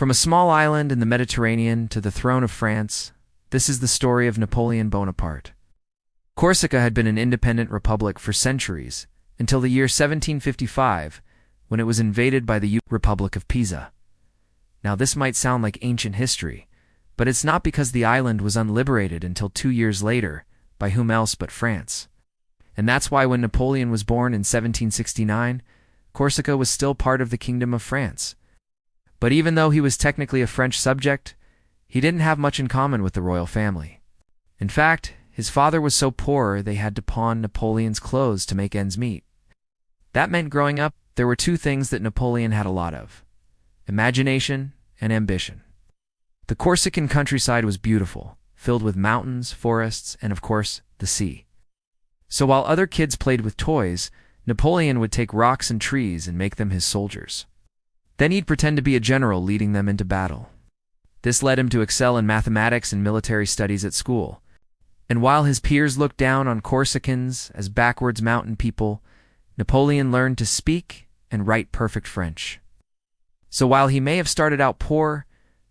From a small island in the Mediterranean to the throne of France, this is the story of Napoleon Bonaparte. Corsica had been an independent republic for centuries, until the year 1755, when it was invaded by the Republic of Pisa. Now this might sound like ancient history, but it's not, because the island was unliberated until 2 years later, by whom else but France. And that's why when Napoleon was born in 1769, Corsica was still part of the Kingdom of France. But even though he was technically a French subject, he didn't have much in common with the royal family. In fact, his father was so poor they had to pawn Napoleon's clothes to make ends meet. That meant growing up, there were two things that Napoleon had a lot of: imagination and ambition. The Corsican countryside was beautiful, filled with mountains, forests, and of course, the sea. So while other kids played with toys, Napoleon would take rocks and trees and make them his soldiers. Then he'd pretend to be a general leading them into battle. This led him to excel in mathematics and military studies at school. And while his peers looked down on Corsicans as backwards mountain people, Napoleon learned to speak and write perfect French. So while he may have started out poor,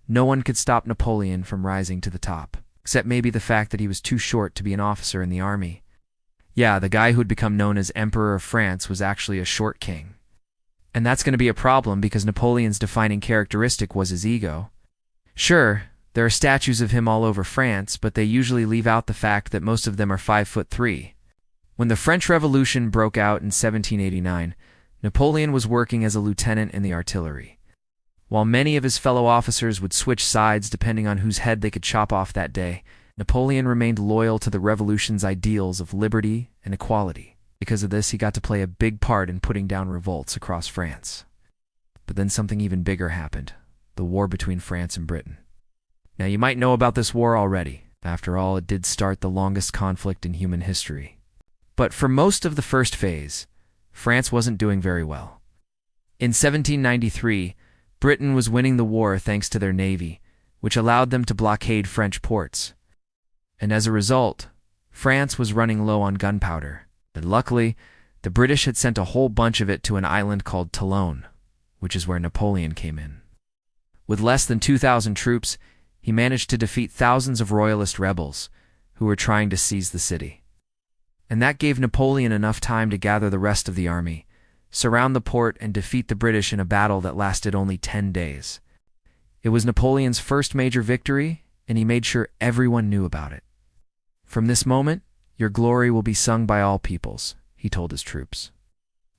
no one could stop Napoleon from rising to the top, except maybe the fact that he was too short to be an officer in the army. Yeah, the guy who'd become known as Emperor of France was actually a short king. And that's going to be a problem, because Napoleon's defining characteristic was his ego. Sure, there are statues of him all over France, but they usually leave out the fact that most of them are 5'3". When the French Revolution broke out in 1789, Napoleon was working as a lieutenant in the artillery. While many of his fellow officers would switch sides depending on whose head they could chop off that day, Napoleon remained loyal to the revolution's ideals of liberty and equality. Because of this, he got to play a big part in putting down revolts across France. But then something even bigger happened: the war between France and Britain. Now, you might know about this war already. After all, it did start the longest conflict in human history. But for most of the first phase, France wasn't doing very well. In 1793, Britain was winning the war thanks to their navy, which allowed them to blockade French ports. And as a result, France was running low on gunpowder. And luckily, the British had sent a whole bunch of it to an island called Toulon, which is where Napoleon came in. With less than 2,000 troops, he managed to defeat thousands of royalist rebels who were trying to seize the city. And that gave Napoleon enough time to gather the rest of the army, surround the port, and defeat the British in a battle that lasted only 10 days. It was Napoleon's first major victory, and he made sure everyone knew about it. From this moment, "Your glory will be sung by all peoples," he told his troops.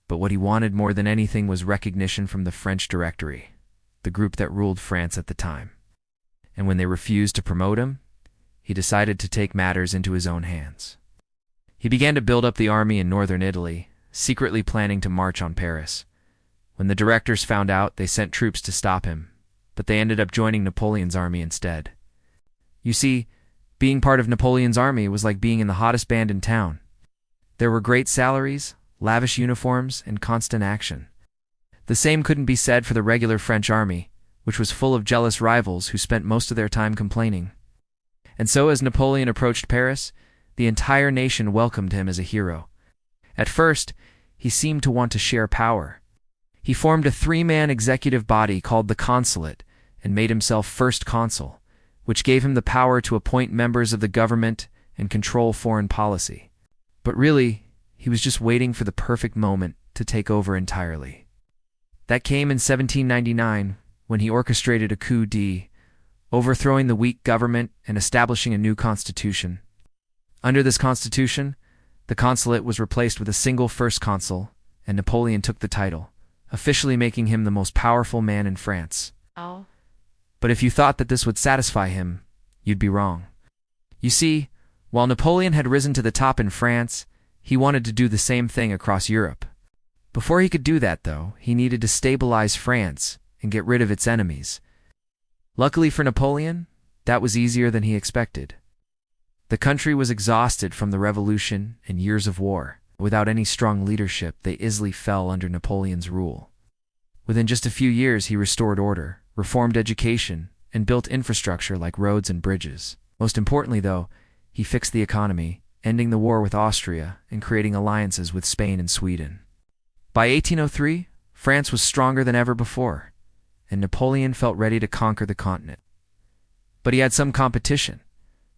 But what he wanted more than anything was recognition from the French Directory, the group that ruled France at the time. And when they refused to promote him, he decided to take matters into his own hands. He began to build up the army in northern Italy, secretly planning to march on Paris. When the directors found out, they sent troops to stop him, but they ended up joining Napoleon's army instead. You see, being part of Napoleon's army was like being in the hottest band in town. There were great salaries, lavish uniforms, and constant action. The same couldn't be said for the regular French army, which was full of jealous rivals who spent most of their time complaining. And so as Napoleon approached Paris, the entire nation welcomed him as a hero. At first, he seemed to want to share power. He formed a 3-man executive body called the Consulate and made himself first consul, which gave him the power to appoint members of the government and control foreign policy. But really, he was just waiting for the perfect moment to take over entirely. That came in 1799, when he orchestrated a coup d'état, overthrowing the weak government and establishing a new constitution. Under this constitution, the consulate was replaced with a single first consul, and Napoleon took the title, officially making him the most powerful man in France. Oh. But if you thought that this would satisfy him, you'd be wrong. You see, while Napoleon had risen to the top in France, he wanted to do the same thing across Europe. Before he could do that, though, he needed to stabilize France and get rid of its enemies. Luckily for Napoleon, that was easier than he expected. The country was exhausted from the revolution and years of war. Without any strong leadership, they easily fell under Napoleon's rule. Within just a few years, he restored order, reformed education, and built infrastructure like roads and bridges. Most importantly, though, he fixed the economy, ending the war with Austria and creating alliances with Spain and Sweden. By 1803, France was stronger than ever before, and Napoleon felt ready to conquer the continent. But he had some competition: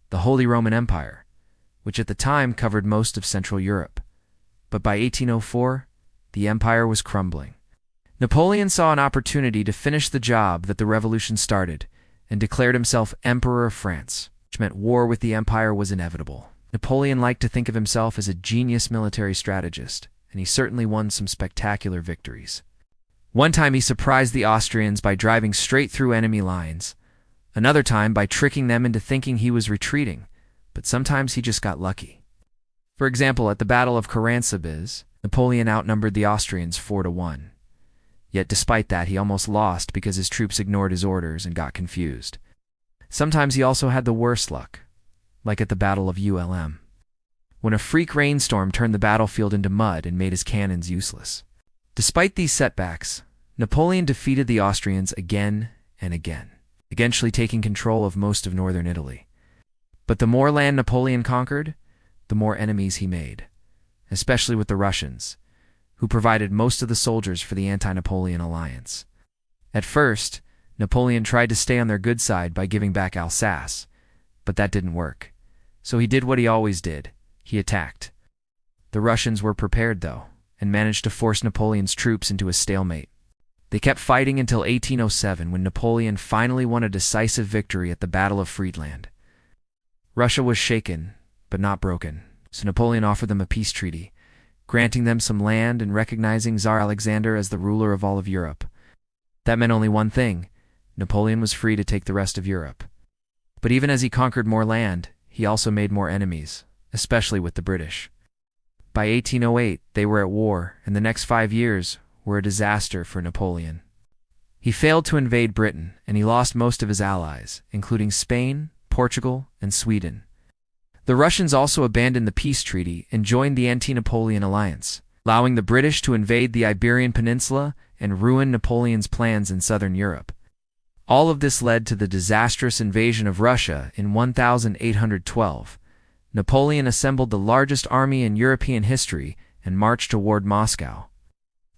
the Holy Roman Empire, which at the time covered most of Central Europe. But by 1804, the empire was crumbling. Napoleon saw an opportunity to finish the job that the revolution started and declared himself Emperor of France, which meant war with the empire was inevitable. Napoleon liked to think of himself as a genius military strategist, and he certainly won some spectacular victories. One time he surprised the Austrians by driving straight through enemy lines, another time by tricking them into thinking he was retreating, but sometimes he just got lucky. For example, at the Battle of Caransobiz, Napoleon outnumbered the Austrians 4-1. Yet despite that, he almost lost because his troops ignored his orders and got confused. Sometimes he also had the worst luck, like at the Battle of ULM, when a freak rainstorm turned the battlefield into mud and made his cannons useless. Despite these setbacks, Napoleon defeated the Austrians again and again, eventually taking control of most of northern Italy. But the more land Napoleon conquered, the more enemies he made, especially with the Russians, who provided most of the soldiers for the anti-Napoleon alliance. At first, Napoleon tried to stay on their good side by giving back Alsace, but that didn't work. So he did what he always did: he attacked. The Russians were prepared, though, and managed to force Napoleon's troops into a stalemate. They kept fighting until 1807, when Napoleon finally won a decisive victory at the Battle of Friedland. Russia was shaken, but not broken, so Napoleon offered them a peace treaty, granting them some land and recognizing Tsar Alexander as the ruler of all of Europe. That meant only one thing: Napoleon was free to take the rest of Europe. But even as he conquered more land, he also made more enemies, especially with the British. By 1808, they were at war, and the next 5 years were a disaster for Napoleon. He failed to invade Britain, and he lost most of his allies, including Spain, Portugal, and Sweden. The Russians also abandoned the peace treaty and joined the anti-Napoleon alliance, allowing the British to invade the Iberian Peninsula and ruin Napoleon's plans in southern Europe. All of this led to the disastrous invasion of Russia in 1812. Napoleon assembled the largest army in European history and marched toward Moscow.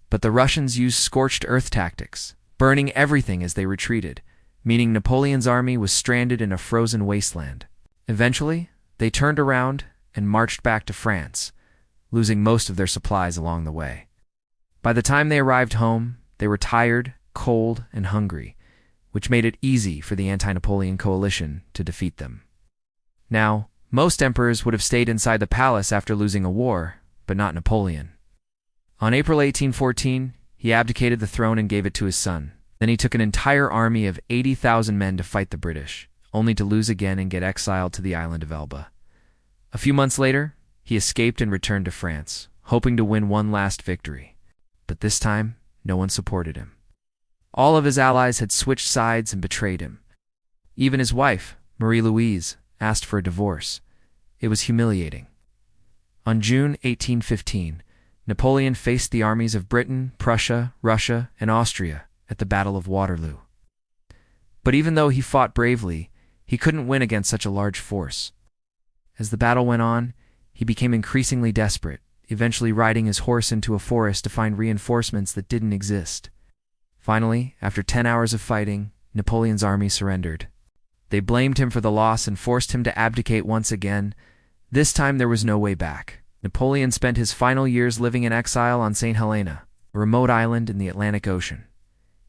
But the Russians used scorched earth tactics, burning everything as they retreated, meaning Napoleon's army was stranded in a frozen wasteland. Eventually, they turned around and marched back to France, losing most of their supplies along the way. By the time they arrived home, they were tired, cold, and hungry, which made it easy for the anti-Napoleon coalition to defeat them. Now, most emperors would have stayed inside the palace after losing a war, but not Napoleon. On April 1814, he abdicated the throne and gave it to his son. Then he took an entire army of 80,000 men to fight the British, only to lose again and get exiled to the island of Elba. A few months later, he escaped and returned to France, hoping to win one last victory. But this time, no one supported him. All of his allies had switched sides and betrayed him. Even his wife, Marie-Louise, asked for a divorce. It was humiliating. On June 1815, Napoleon faced the armies of Britain, Prussia, Russia, and Austria at the Battle of Waterloo. But even though he fought bravely, he couldn't win against such a large force. As the battle went on, he became increasingly desperate, eventually riding his horse into a forest to find reinforcements that didn't exist. Finally, after 10 hours of fighting, Napoleon's army surrendered. They blamed him for the loss and forced him to abdicate once again. This time there was no way back. Napoleon spent his final years living in exile on St. Helena, a remote island in the Atlantic Ocean.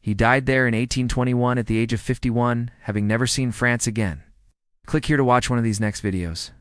He died there in 1821 at the age of 51, having never seen France again. Click here to watch one of these next videos.